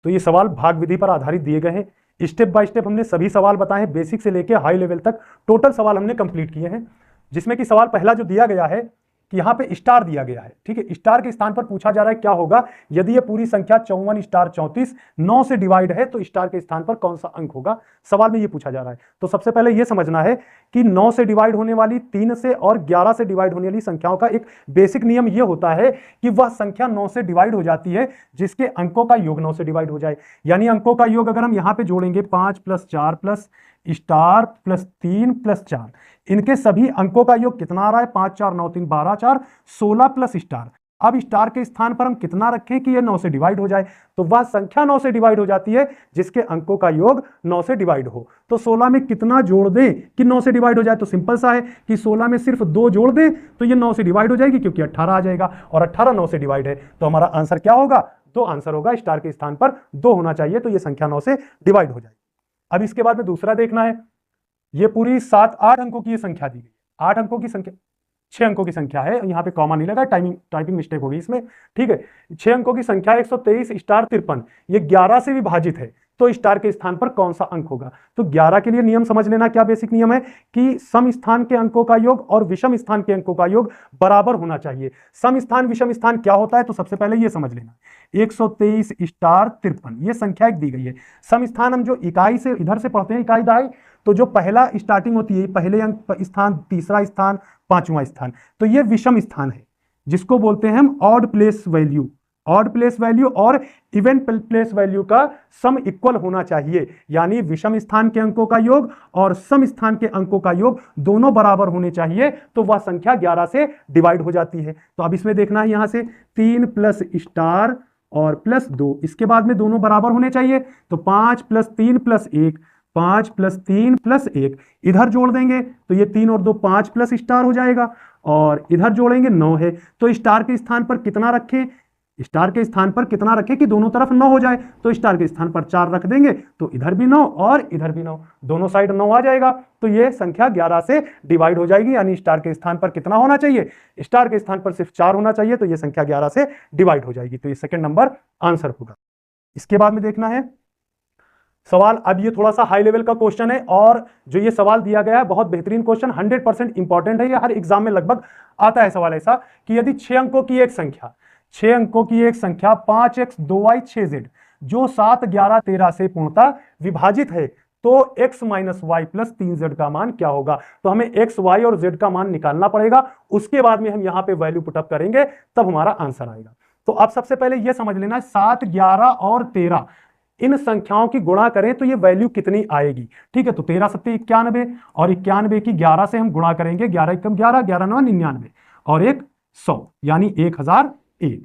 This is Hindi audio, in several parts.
तो ये सवाल भाग विधि पर आधारित दिए गए हैं। स्टेप बाय स्टेप हमने सभी सवाल बताए हैं, बेसिक से लेके हाई लेवल तक टोटल सवाल हमने कंप्लीट किए हैं। जिसमें कि सवाल पहला जो दिया गया है कि यहाँ पे स्टार दिया गया है, ठीक है। स्टार के स्थान पर पूछा जा रहा है क्या होगा यदि ये पूरी संख्या 54 स्टार 34 9 से डिवाइड है तो स्टार के स्थान पर कौन सा अंक होगा, सवाल में ये पूछा जा रहा है। तो सबसे पहले ये समझना है कि 9 से डिवाइड होने वाली, 3 से और 11 से डिवाइड होने वाली संख्याओं का एक बेसिक नियम ये होता है कि वह संख्या 9 से डिवाइड हो जाती है जिसके अंकों का योग 9 से डिवाइड हो जाए। यानी अंकों का योग अगर हम यहाँ पे जोड़ेंगे 5 + 4 प्लस स्टार प्लस 3 प्लस 4, इनके सभी अंकों का योग कितना आ रहा है 5 4 9 3 12 4 16 प्लस स्टार। अब स्टार के स्थान पर हम कितना रखें कि ये 9 से डिवाइड हो जाए, तो वह संख्या 9 से डिवाइड हो जाती है जिसके अंकों का योग 9 से डिवाइड हो। तो 16 में कितना जोड़ दें कि 9 से डिवाइड हो जाए, तो सिंपल सा है कि 16 में सिर्फ 2 जोड़ दें तो ये 9 से डिवाइड हो जाएगी क्योंकि 18 आ जाएगा और 18 9 से डिवाइड है। तो हमारा आंसर क्या होगा, तो आंसर होगा स्टार के स्थान पर 2 होना चाहिए, तो ये संख्या 9 से डिवाइड हो जाएगी। अब इसके बाद में दूसरा देखना है, ये पूरी 7-8 अंकों की ये संख्या दी गई, 8 अंकों की संख्या, 6 अंकों की संख्या है, यहाँ पे कॉमा नहीं लगा, टाइपिंग मिस्टेक होगी इसमें, ठीक है। 6 अंकों की संख्या 123 स्टार 53, ये 11 से विभाजित है, तो स्टार के स्थान पर कौन सा अंक होगा। तो 11 के लिए नियम समझ लेना, क्या बेसिक नियम है कि सम स्थान के अंकों का योग और विषम स्थान के अंकों का योग बराबर होना चाहिए। सम स्थान विषम स्थान क्या होता है, तो सबसे पहले ये समझ लेना, 123 स्टार 53 ये संख्या एक दी गई है। सम स्थान हम जो इकाई से इधर से पढ़ते हैं, इकाई दहाई, तो जो पहला स्टार्टिंग होती है, पहले अंक स्थान, तीसरा स्थान, पांचवा स्थान, तो ये विषम स्थान है जिसको बोलते हैं हम odd place value. Odd place value और इवन प्लेस वैल्यू का सम इक्वल होना चाहिए, यानी विषम स्थान के अंकों का योग और सम स्थान के अंकों का योग दोनों बराबर होने चाहिए, तो वह संख्या 11 से डिवाइड हो जाती है। तो अब इसमें देखना है, यहां से 3 प्लस स्टार और प्लस 2, इसके बाद में दोनों बराबर होने चाहिए, तो 5 + 3 + 1, 5 + 3 + 1, इधर जोड़ देंगे तो ये 3 और 2 5 प्लस स्टार हो जाएगा, और इधर जोड़ेंगे 9 है, तो स्टार के स्थान पर कितना रखें, स्टार के स्थान पर कितना रखें कि दोनों तरफ 9 हो जाए, तो स्टार के स्थान पर 4 रख देंगे, तो इधर भी 9 और इधर भी 9, दोनों साइड 9 आ जाएगा, तो ये संख्या 11 से डिवाइड हो जाएगी। यानी स्टार के स्थान पर कितना होना चाहिए, स्टार के स्थान पर सिर्फ 4 होना चाहिए, तो ये संख्या 11 से डिवाइड हो जाएगी, तो ये सेकंड नंबर आंसर होगा। इसके बाद में देखना है सवाल, अब ये थोड़ा सा हाई लेवल का क्वेश्चन है, और जो ये सवाल दिया गया है बहुत बेहतरीन क्वेश्चन, 100% इंपॉर्टेंट है, ये हर एग्जाम में लगभग आता है सवाल ऐसा कि यदि 6 अंकों की एक संख्या, 6 अंकों की एक संख्या 5x 2y 6z जो 7 11 13 से पूर्णतः विभाजित है, तो x - y + 3z का मान क्या होगा। तो हमें x y और z का मान निकालना पड़ेगा, उसके बाद में हम यहां पे वैल्यू पुटअप करेंगे, तब हमारा आंसर आएगा। तो अब सबसे पहले यह समझ लेना, 7 11 और 13 इन संख्याओं की गुणा करें तो ये वैल्यू कितनी आएगी, ठीक है। तो 13 × 7 = 91 और 91 की 11 से हम गुणा करेंगे, 11 × 1 = 11, 11 × 9 = 99 और 1 100 यानी 1001।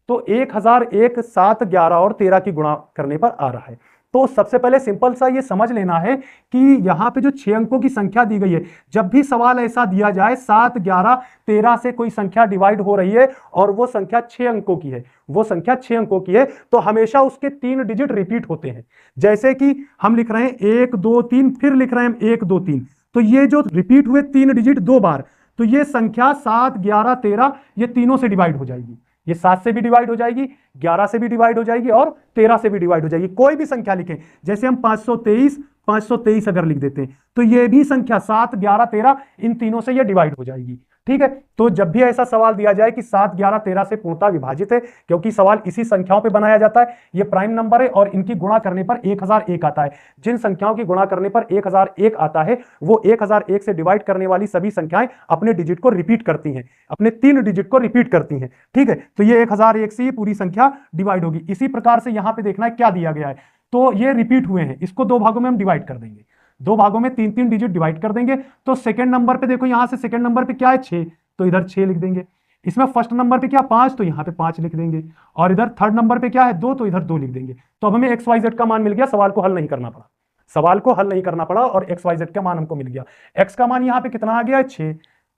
तो 1001 7 11 और 13 की गुणा करने पर आ रहा है। तो सबसे पहले सिंपल सा ये समझ लेना है कि यहाँ पे जो 6 अंकों की संख्या दी गई है, जब भी सवाल ऐसा दिया जाए 7 11 13 से कोई संख्या डिवाइड हो रही है और वो संख्या 6 अंकों की है, वो संख्या 6 अंकों की है, तो हमेशा उसके 3 डिजिट रिपीट होते हैं। जैसे कि हम लिख रहे हैं 1 2 3, फिर लिख रहे हैं 1 2 3, तो ये जो रिपीट हुए 3 डिजिट 2 बार, तो ये संख्या 7 11 13 ये तीनों से डिवाइड हो जाएगी। ये 7 से भी डिवाइड हो जाएगी, 11 से भी डिवाइड हो जाएगी और 13 से भी डिवाइड हो जाएगी। कोई भी संख्या लिखें, जैसे हम 523 अगर लिख देते हैं, तो ये भी संख्या 7 11 13 इन तीनों से ये डिवाइड हो जाएगी, ठीक है। तो जब भी ऐसा सवाल दिया जाए कि 7 11 13 से पूर्णतः विभाजित है, क्योंकि सवाल इसी संख्याओं पे बनाया जाता है, ये प्राइम नंबर है और इनकी गुणा करने पर 1001 आता है। जिन संख्याओं की गुणा करने पर 1001 आता है, वो 1001 से डिवाइड करने वाली सभी संख्याएं अपने डिजिट को रिपीट करती हैं, अपने 3 डिजिट को रिपीट करती हैं, ठीक है। तो ये 1001 से ये पूरी संख्या डिवाइड होगी। इसी प्रकार से यहां पर देखना है क्या दिया गया है, तो ये रिपीट हुए हैं, इसको 2 भागों में हम डिवाइड कर देंगे, 2 भागों में 3 डिजिट डिवाइड कर देंगे। तो सेकंड नंबर पे देखो, यहां से सेकंड नंबर पे क्या है 6, तो इधर 6 लिख देंगे। इसमें फर्स्ट नंबर पे क्या 5, तो यहां पे 5 लिख देंगे, और इधर थर्ड नंबर पे क्या है 2, तो इधर 2 लिख देंगे। तो अब हमें एक्स वाई जेड का मान मिल गया, सवाल को हल नहीं करना पड़ा, सवाल को हल नहीं करना पड़ा और एक्स वाई जेड का मान हमको मिल गया। एक्स का मान यहाँ पे कितना आ गया है 6,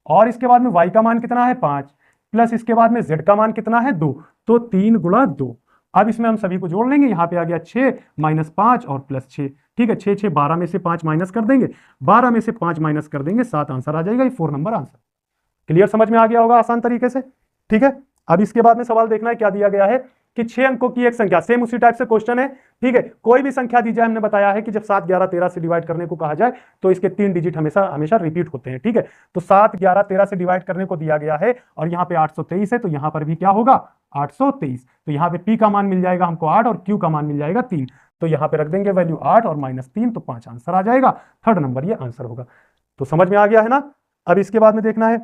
और इसके बाद में वाई का मान कितना है 5, प्लस इसके बाद में जेड का मान कितना है 2, तो 3 × 2। अब इसमें हम सभी को जोड़ लेंगे, यहाँ पे आ गया 6 - 5 और प्लस 6, ठीक है। 6 6 12 में से 5 माइनस कर देंगे, 12 में से 5 माइनस कर देंगे, 7 आंसर आ जाएगा। ये 4 नंबर आंसर। क्लियर, समझ में आ गया होगा आसान तरीके से, ठीक है। अब इसके बाद में सवाल देखना है क्या दिया गया है कि 6 अंकों की एक संख्या, सेम उसी टाइप से क्वेश्चन है, ठीक है। कोई भी संख्या दी जाए, हमने बताया है कि जब 7, 11, 13 से डिवाइड करने को कहा जाए तो इसके 3 डिजिट हमेशा हमेशा रिपीट होते हैं, ठीक है। तो 7, 11, 13 से डिवाइड करने को दिया गया है और यहाँ पे 823 है, तो यहाँ पर भी क्या होगा 823। तो यहाँ पे P का मान मिल जाएगा हमको 8 और Q का मान मिल जाएगा 3। तो यहाँ पे रख देंगे वैल्यू 8 और -3, तो 5 आंसर आ जाएगा। थर्ड नंबर ये आंसर होगा। तो समझ में आ गया है ना। अब इसके बाद में देखना है,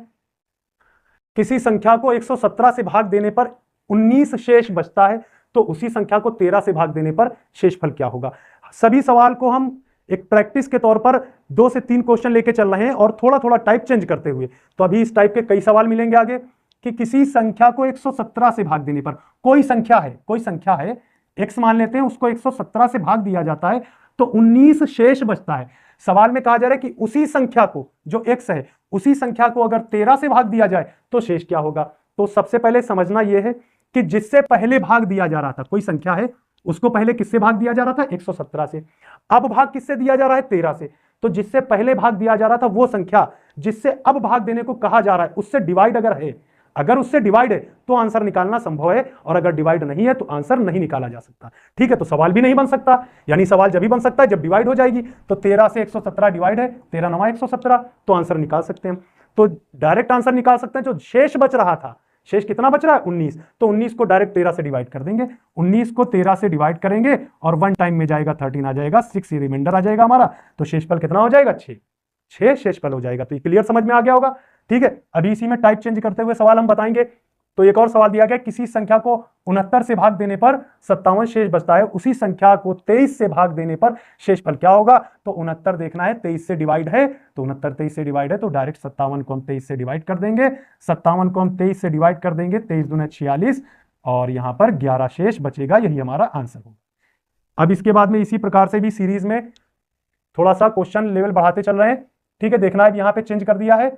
किसी संख्या को 117 से भाग देने पर 19 शेष बचता है, तो उसी संख्या को 13 से भाग देने पर शेषफल क्या होगा। सभी सवाल को हम एक प्रैक्टिस के तौर पर 2 से 3 क्वेश्चन लेके चल रहे हैं और थोड़ा थोड़ा टाइप चेंज करते हुए। तो अभी इस टाइप के कई सवाल मिलेंगे आगे, कि किसी संख्या को 117 से भाग देने पर, कोई संख्या है x मान लेते हैं, उसको 117 से भाग दिया जाता है तो 19 शेष बचता है। सवाल में कहा जा रहा है कि उसी संख्या को, जो x है, उसी संख्या को अगर 13 से भाग दिया जाए तो शेष क्या होगा। तो सबसे पहले समझना यह है कि जिससे पहले भाग दिया जा रहा था, कोई संख्या है, उसको पहले किससे भाग दिया जा रहा था 117 से, अब भाग किससे दिया जा रहा है 13 से। तो जिससे पहले भाग दिया जा रहा था वो संख्या जिससे अब भाग देने को कहा जा रहा है, उससे डिवाइड अगर है, अगर उससे डिवाइड है तो आंसर निकालना संभव है, और अगर डिवाइड नहीं है तो आंसर नहीं निकाला जा सकता, ठीक है। तो सवाल भी नहीं बन सकता, यानी सवाल जब भी बन सकता है जब डिवाइड हो जाएगी। तो 13 से 117 डिवाइड है, 13 9 117, तो आंसर निकाल सकते हैं। तो डायरेक्ट आंसर निकाल सकते हैं। जो शेष बच रहा था, शेष कितना बच रहा है 19, तो 19 को डायरेक्ट 13 से डिवाइड कर देंगे, 19 को 13 से डिवाइड करेंगे और 1 टाइम में जाएगा 13 आ जाएगा, 6 रिमाइंडर आ जाएगा हमारा। तो शेषफल कितना हो जाएगा 6 शेषफल हो जाएगा। तो ये क्लियर समझ में आ गया होगा, ठीक है। अभी इसी में टाइप चेंज करते हुए सवाल हम बताएंगे। तो एक और सवाल दिया गया, किसी संख्या को 69 से भाग देने पर 57 शेष बचता है, उसी संख्या को 23 से भाग देने पर शेषफल क्या होगा। तो 69 देखना है, 23 से डिवाइड है, तो 69 23 से डिवाइड है, तो डायरेक्ट 57 को हम 23 से डिवाइड कर देंगे, 57 को हम 23 से डिवाइड कर देंगे, 23 दूना 46 और यहां पर 11 शेष बचेगा, यही हमारा आंसर होगा। अब इसके बाद में इसी प्रकार से भी सीरीज में थोड़ा सा क्वेश्चन लेवल बढ़ाते चल रहे हैं, ठीक है। देखना है, यहां पे चेंज कर दिया है,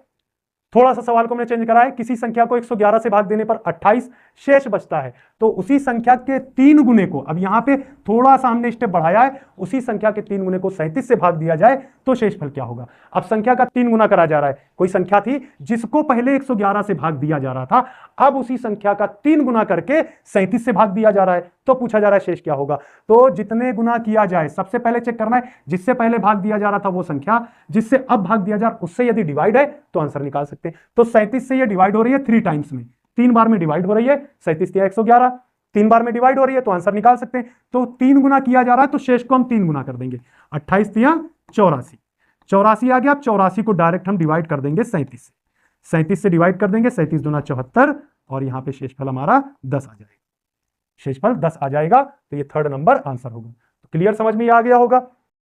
थोड़ा सा सवाल को हमने चेंज करा है। किसी संख्या को 111 से भाग देने पर 28 शेष बचता है, तो उसी संख्या के 3 गुने को, अब यहां पे थोड़ा सा हमने स्टेप बढ़ाया है, उसी संख्या के 3 गुने को 37 से भाग दिया जाए तो शेषफल क्या होगा। अब संख्या का 3 गुना करा जा रहा है, कोई संख्या थी जिसको पहले 111 से भाग दिया जा रहा था, अब उसी संख्या का 3 गुना करके 37 से भाग दिया जा रहा है, तो पूछा जा रहा है शेष क्या होगा। तो जितने गुना किया जाए, सबसे पहले चेक करना है जिससे पहले भाग दिया जा रहा था वो संख्या, जिससे अब भाग दिया जा रहा उससे यदि डिवाइड है तो आंसर निकाल सकते हैं। तो 37 से ये डिवाइड हो रही है 3 टाइम्स में, 3 बार में डिवाइड हो रही है, 37 या 111 3 बार में डिवाइड हो रही है, तो आंसर निकाल सकते हैं। तो 3 गुना किया जा रहा है तो शेष को हम 3 गुना कर देंगे, 28 या 84, 84 आ गया। अब 84 को डायरेक्ट हम डिवाइड कर देंगे 37 से, 37 से डिवाइड कर देंगे, 37 दूना 74 और यहां पे शेषफल हमारा 10 आ जाएगा, शेषफल 10 आ जाएगा। तो ये थर्ड नंबर आंसर होगा। तो क्लियर समझ में आ गया होगा।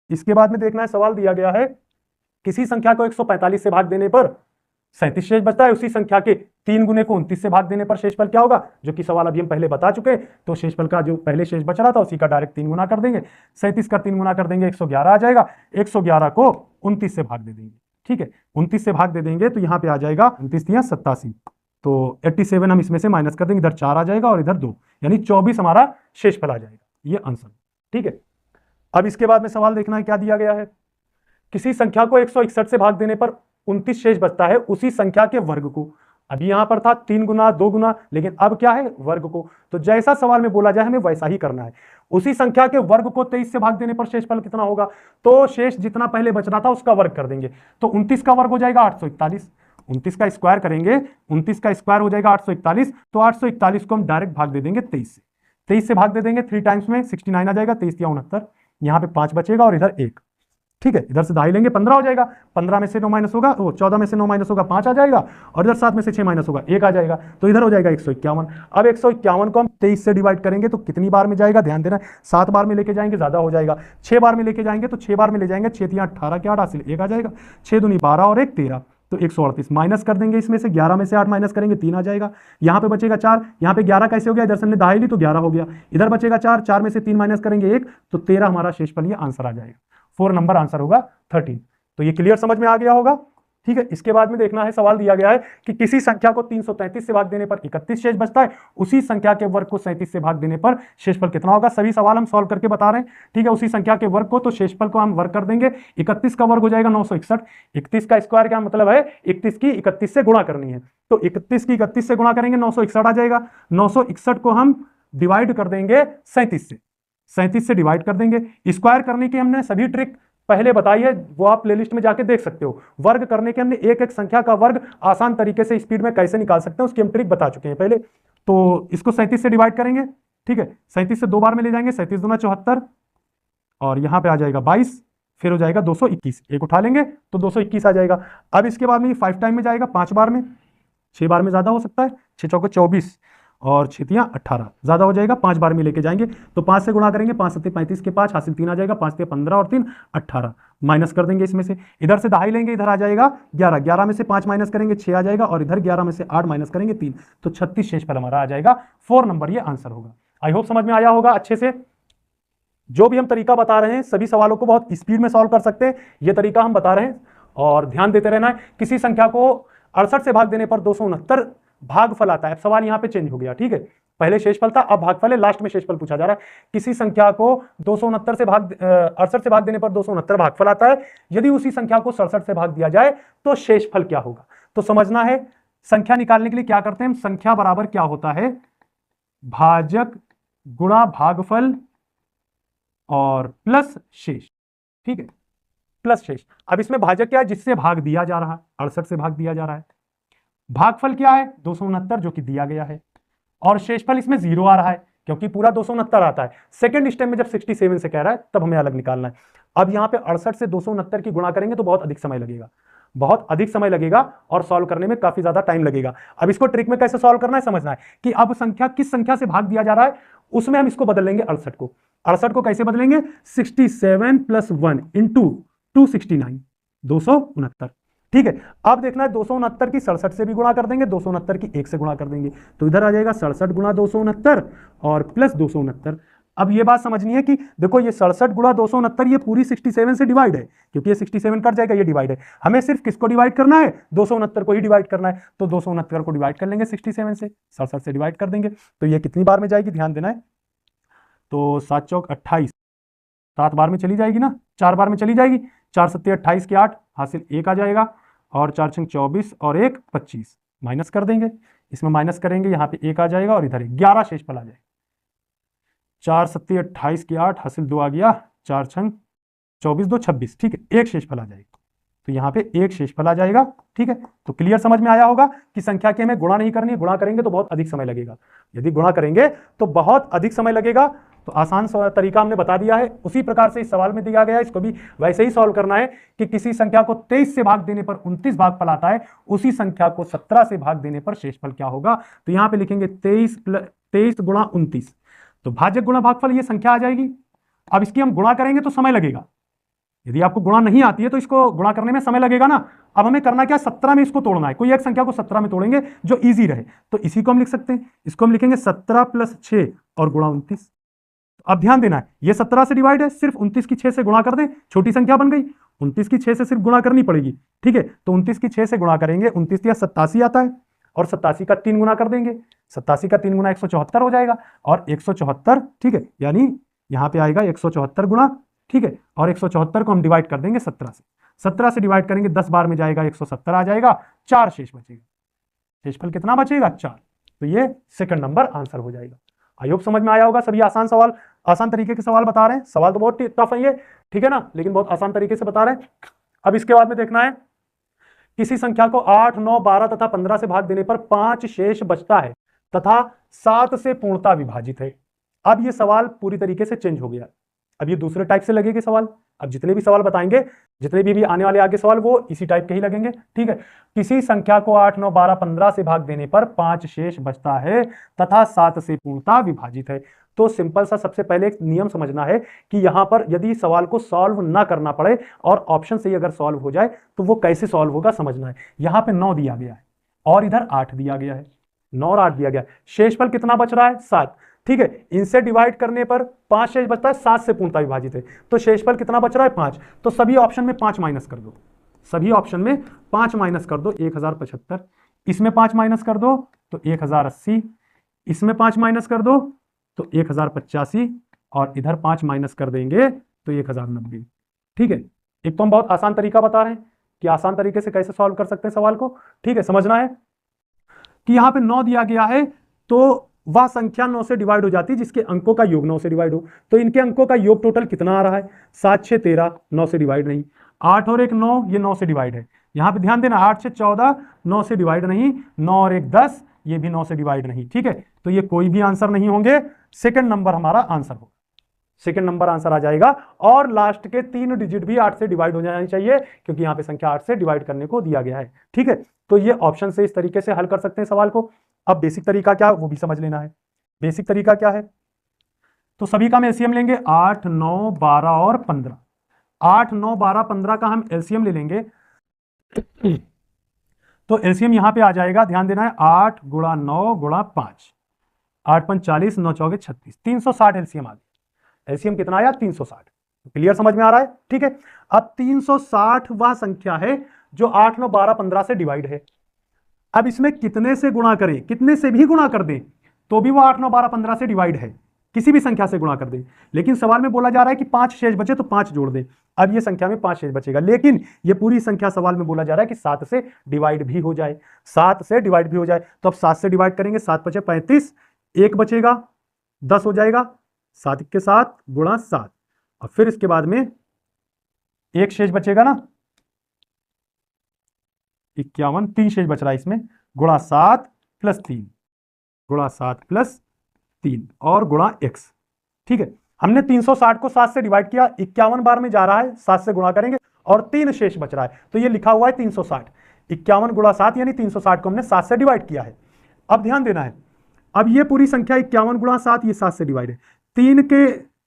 इसके बाद में देखना है, सवाल दिया गया है, किसी संख्या को 145 से भाग देने पर 37 शेष बचता है, उसी संख्या के 3 गुने को 29 से भाग देने पर शेषफल क्या होगा, जो कि सवाल अभी हम पहले बता चुके हैं। तो शेषफल का जो पहले शेष बच रहा था उसी का डायरेक्ट 3 गुना कर देंगे, 37 का 3 गुना कर देंगे, 111 आ जाएगा, 111 को 29 से भाग दे देंगे, ठीक है, 29 से भाग दे देंगे तो यहाँ पे आ जाएगा 29 या 87, तो 87 हम इसमें से माइनस कर देंगे, इधर 4 आ जाएगा और इधर 2, यानी 24 हमारा शेषफल आ जाएगा, ये आंसर, ठीक है। अब इसके बाद में सवाल देखना है क्या दिया गया है, किसी संख्या को 161 से भाग देने पर 29 शेष बचता है, उसी संख्या के वर्ग को। अभी यहां पर था 3 गुना 2 गुना, लेकिन अब क्या है वर्ग को। तो जैसा सवाल में बोला जाए हमें वैसा ही करना है। उसी संख्या के वर्ग को 23 से भाग देने पर शेषफल कितना होगा, तो शेष जितना पहले बच रहा था उसका वर्ग कर देंगे। तो 29 का वर्ग हो जाएगा 841, 29 का स्क्वायर करेंगे, 29 का स्क्वायर हो जाएगा 841, तो 841 को हम डायरेक्ट भाग दे देंगे 23 से, 23 से भाग दे देंगे 3 टाइम्स में 69 आ जाएगा, 23 या 69, यहाँ पे 5 बचेगा और इधर 1, ठीक है, इधर से दहाई लेंगे 15 हो जाएगा, 15 में से 9 माइनस होगा, वो 14 में से 9 माइनस होगा 5 आ जाएगा, और इधर 7 में से 6 माइनस होगा 1 आ जाएगा, तो इधर हो जाएगा 151। अब 151 को हम 23 से डिवाइड करेंगे तो कितनी बार में जाएगा, ध्यान देना, 7 बार में लेके जाएंगे ज्यादा हो जाएगा, 6 बार में लेके जाएंगे तो 6 बार में ले जाएंगे, 6 या 18 के 8 हासिल 1 आ जाएगा, 6 दूनी 12 और 1 13, तो 138 माइनस कर देंगे, इसमें से 11 में से 8 माइनस करेंगे 3 आ जाएगा, यहाँ पे बचेगा 4, यहाँ पे 11 कैसे हो गया, इधर से हमने दहाई ली तो 11 हो गया, इधर बचेगा 4, 4 में से 3 माइनस करेंगे 1, तो 13 हमारा शेषफल, ये आंसर आ जाएगा, 4 नंबर आंसर होगा 13। तो ये क्लियर समझ में आ गया होगा, ठीक है। इसके बाद में देखना है, सवाल दिया गया है कि किसी संख्या को 333 से भाग देने पर 31 शेष बचता है, उसी संख्या के वर्ग को 37 से भाग देने पर शेषफल कितना होगा। सभी सवाल हम सॉल्व करके बता रहे हैं, ठीक है। उसी संख्या के वर्ग को, तो शेषफल को हम वर्ग कर देंगे, 31 का वर्ग हो जाएगा 961, 31 का स्क्वायर क्या मतलब है, 31 की 31 से गुणा करनी है, तो 31 की 31 से गुणा करेंगे 961 आ जाएगा, 961 को हम डिवाइड कर देंगे 37 से, 37 से डिवाइड कर देंगे। स्क्वायर करने की हमने सभी ट्रिक पहले बताई है, वो आप प्लेलिस्ट में जाके देख सकते हो। वर्ग करने के हमने एक एक संख्या का वर्ग आसान तरीके से स्पीड में कैसे निकाल सकते हैं उसकी हम ट्रिक बता चुके हैं पहले। तो इसको 37 से डिवाइड करेंगे, ठीक है, 37 से 2 बार में ले जाएंगे, 37 दूना 74 और यहां पे आ जाएगा 22, फिर हो जाएगा 221, एक उठा लेंगे तो 221 आ जाएगा। अब इसके बाद में 5 टाइम में जाएगा, 5 बार में, 6 बार में ज्यादा हो सकता है, 6 चौके 24 और 6 तियां 18, ज्यादा हो जाएगा, 5 बार में लेके जाएंगे तो 5 से गुणा करेंगे, 5 सत्ते 35 के 5 हासिल 3 आ जाएगा, 5 तियां 15 और 3 18, माइनस कर देंगे इसमें से, इधर से दहाई लेंगे, इधर आ जाएगा 11, 11 में से 5 माइनस करेंगे 6 आ जाएगा और इधर 11 में से 8 माइनस करेंगे 3, तो 36 शेषफल हमारा आ जाएगा। 4 नंबर ये आंसर होगा। आई होप समझ में आया होगा अच्छे से। जो भी हम तरीका बता रहे हैं सभी सवालों को बहुत स्पीड में सॉल्व कर सकते हैं, ये तरीका हम बता रहे हैं और ध्यान देते रहना है। किसी संख्या को 68 से भाग देने पर 269 भागफल आता है। अब सवाल यहां पे चेंज हो गया, ठीक है, पहले शेषफल था, अब भागफल है, लास्ट में शेषफल पूछा जा रहा है। किसी संख्या को 269 से 68 से भाग देने पर 269 भागफल आता है, यदि उसी संख्या को 67 से भाग दिया जाए तो शेषफल क्या होगा। तो समझना है, संख्या निकालने के लिए क्या करते हैं हम, संख्या बराबर क्या होता है, भाजक गुणा भागफल और प्लस शेष, ठीक है, प्लस शेष। अब इसमें भाजक क्या है, जिससे भाग दिया जा रहा है, 68 से भाग दिया जा रहा है, भागफल क्या है 269 जो कि दिया गया है, और शेषफल इसमें 0 आ रहा है क्योंकि पूरा 269 आता है। सेकंड स्टेप में जब 67 से कह रहा है तब हमें अलग निकालना है। अब यहां पे 68 से 269 की गुणा करेंगे तो बहुत अधिक समय लगेगा, बहुत अधिक समय लगेगा और सॉल्व करने में काफी ज्यादा टाइम लगेगा। अब इसको ट्रिक में कैसे सॉल्व करना है समझना है कि अब संख्या किस संख्या से भाग दिया जा रहा है, उसमें हम इसको बदल लेंगे 68 को। 68 को कैसे बदलेंगे, 67 + 1 × 269, 269, ठीक है। अब देखना है 269 की 67 से भी गुणा कर देंगे, 269 की 1 से गुणा कर देंगे, तो इधर आ जाएगा 67 × 269 और प्लस 269। अब ये बात समझनी है कि देखो ये 67 × 269 ये पूरी 67 से डिवाइड है, क्योंकि ये 67 कट जाएगा, ये डिवाइड है, हमें सिर्फ किसको डिवाइड करना है, 269 को ही डिवाइड करना है। तो 269 को डिवाइड कर लेंगे 67 से, 67 से डिवाइड कर देंगे, तो ये कितनी बार में जाएगी ध्यान देना है, तो 7 चौक 28, 7 बार में चली जाएगी ना, 4 बार में चली जाएगी, 4 सत्ते 28 के 8 हासिल 1 आ जाएगा और 4 छंग 24 और 1 25, माइनस कर देंगे, इसमें माइनस करेंगे, यहाँ पे 1 आ जाएगा और इधर 11 शेषफल आ जाएगा, 4 सत्ते 28 के 8 हासिल 2 आ गया, 4 छंग 24 2 26, ठीक है, 1 शेषफल आ जाएगा, तो यहाँ पे 1 शेषफल आ जाएगा, ठीक है। तो क्लियर समझ में आया होगा कि संख्या की हमें गुणा नहीं करनी है, गुणा करेंगे तो बहुत अधिक समय लगेगा, यदि गुणा करेंगे तो बहुत अधिक समय लगेगा। तो आसान तरीका हमने बता दिया है, उसी प्रकार से इस सवाल में दिया गया है, इसको भी वैसे ही सॉल्व करना है कि किसी संख्या को 23 से भाग देने पर 29 भागफल आता है, उसी संख्या को 17 से भाग देने पर शेषफल क्या होगा। तो यहाँ पे लिखेंगे 23 × 29, तो भाजक गुणा भागफल ये संख्या आ जाएगी। अब इसकी हम गुणा करेंगे तो समय लगेगा, यदि आपको गुणा नहीं आती है तो इसको गुणा करने में समय लगेगा ना। अब हमें करना क्या, 17 में इसको तोड़ना है, कोई एक संख्या को 17 में तोड़ेंगे जो इजी रहे, तो इसी को हम लिख सकते हैं, इसको हम लिखेंगे 17 + 6 और गुणा 29। अब ध्यान देना है, ये 17 से डिवाइड है, सिर्फ 29 की 6 से गुणा कर दें, छोटी संख्या बन गई, 29 की 6 से सिर्फ गुणा करनी पड़ेगी, ठीक है। तो 29 की 6 से गुणा करेंगे, 29 या 87 आता है और 87 का 3 गुना कर देंगे, 87 का 3 गुना 174 हो जाएगा और 174, ठीक है, यानी यहाँ पे आएगा 174 गुणा, ठीक है, और 174 को हम डिवाइड कर देंगे 17 से, 17 से डिवाइड करेंगे 10 बार में जाएगा, 170 आ जाएगा, 4 शेष बचेगा, शेषफल कितना बचेगा 4, तो ये सेकंड नंबर आंसर हो जाएगा। आई होप समझ में आया होगा। सभी आसान सवाल, आसान तरीके के सवाल बता रहे हैं, सवाल तो बहुत टफ है ये, ठीक है ना, लेकिन बहुत आसान तरीके से बता रहे हैं। अब इसके बाद में देखना है, किसी संख्या को 8, 9, 12 तथा 15 से भाग देने पर 5 शेष बचता है तथा 7 से पूर्णता विभाजित है। अब ये सवाल पूरी तरीके से चेंज हो गया, अब ये दूसरे टाइप से लगेंगे सवाल। अब जितने भी सवाल बताएंगे, जितने भी आने वाले आगे सवाल, वो इसी टाइप के ही लगेंगे, ठीक है। किसी संख्या को 8, 9, 12, 15 से भाग देने पर 5 शेष बचता है तथा 7 से पूर्णता विभाजित है। तो सिंपल सा सबसे पहले एक नियम समझना है कि यहां पर यदि सवाल को सॉल्व ना करना पड़े और ऑप्शन से ही अगर सॉल्व हो जाए तो वो कैसे सॉल्व होगा समझना है। यहां पे 9 दिया गया है और इधर 8 दिया गया है, 9 और 8 दिया गया है, शेषफल कितना बच रहा है 7, ठीक है। इनसे डिवाइड करने पर 5 शेष बचता है, 7 से पूर्णता विभाजित है, तो शेषफल कितना बच रहा है 5। तो सभी ऑप्शन में 5 माइनस कर दो, सभी ऑप्शन में 5 माइनस कर दो, 1075, इसमें 5 माइनस कर दो तो 1080, इसमें 5 माइनस कर दो तो 1085 और इधर 5 माइनस कर देंगे तो 1090, ठीक है। एक तो हम बहुत आसान तरीका बता रहे हैं कि आसान तरीके से कैसे सॉल्व कर सकते हैं सवाल को, ठीक है। समझना है कि यहां पे 9 दिया गया है तो वह संख्या 9 से डिवाइड हो जाती है जिसके अंकों का योग 9 से डिवाइड हो। तो इनके अंकों का योग टोटल कितना आ रहा है? 7 6 13, 9 से डिवाइड नहीं। 8 और 1 9, ये 9 से डिवाइड है। यहां पे ध्यान देना, 8 6 14, 9 से डिवाइड नहीं। 9 और 1 10, ये भी 9 से डिवाइड नहीं। ठीक है, तो ये कोई भी आंसर नहीं होंगे, सेकंड नंबर हमारा आंसर होगा, सेकंड नंबर आंसर आ जाएगा। और लास्ट के 3 डिजिट भी 8 से डिवाइड हो जाने चाहिए, क्योंकि यहां पे संख्या 8 से डिवाइड करने को दिया गया है। ठीक है, तो ये ऑप्शन से इस तरीके से हल कर सकते हैं सवाल को। अब बेसिक तरीका क्या है वो भी समझ लेना है। बेसिक तरीका क्या है? तो सभी का हम एलसीएम लेंगे, 8 9 12 और 15। 8 9 12 15 का हम एलसीएम ले लेंगे। तो एलसीएम यहां पे आ जाएगा, ध्यान देना है, 8 गुणा 9 गुणा 5, 8 5 40, 9 चौके 36, 360 एलसीएम आ गया। एलसीएम कितना आया? 360। क्लियर, समझ में आ रहा है? ठीक है, अब 360 वह संख्या है जो 8 9 12 15 से डिवाइड है। अब इसमें कितने से गुणा करें, कितने से भी गुणा कर दें तो भी वो 8 9 12 15 से डिवाइड है, किसी भी संख्या से गुणा कर दें। लेकिन सवाल में बोला जा रहा है कि 5 शेष बचे तो 5 जोड़ दें। अब ये संख्या में 5 शेष बचेगा, लेकिन ये पूरी संख्या सवाल में बोला जा रहा है कि 7 से डिवाइड भी हो जाए, 7 से डिवाइड भी हो जाए। तो अब 7 से डिवाइड करेंगे, 7 बचे 35, 1 बचेगा, 10 हो जाएगा, 7 के साथ गुणा 7, और फिर इसके बाद में एक शेष बचेगा ना, 51, 3 शेष बच रहा है इसमें, गुणा 7 प्लस 3, गुणा 7 प्लस 3 और गुणा x। ठीक है, हमने 360 को 7 से डिवाइड किया, 51 बार में जा रहा है, 7 से गुणा करेंगे और 3 शेष बच रहा है, तो ये लिखा हुआ है 360। 51 गुणा 7 यानी 360 को हमने 7 से डिवाइड किया है। अब ध्यान देना है, अब ये पूरी संख्या 51 गुणा 7, ये 7 से डिवाइड है।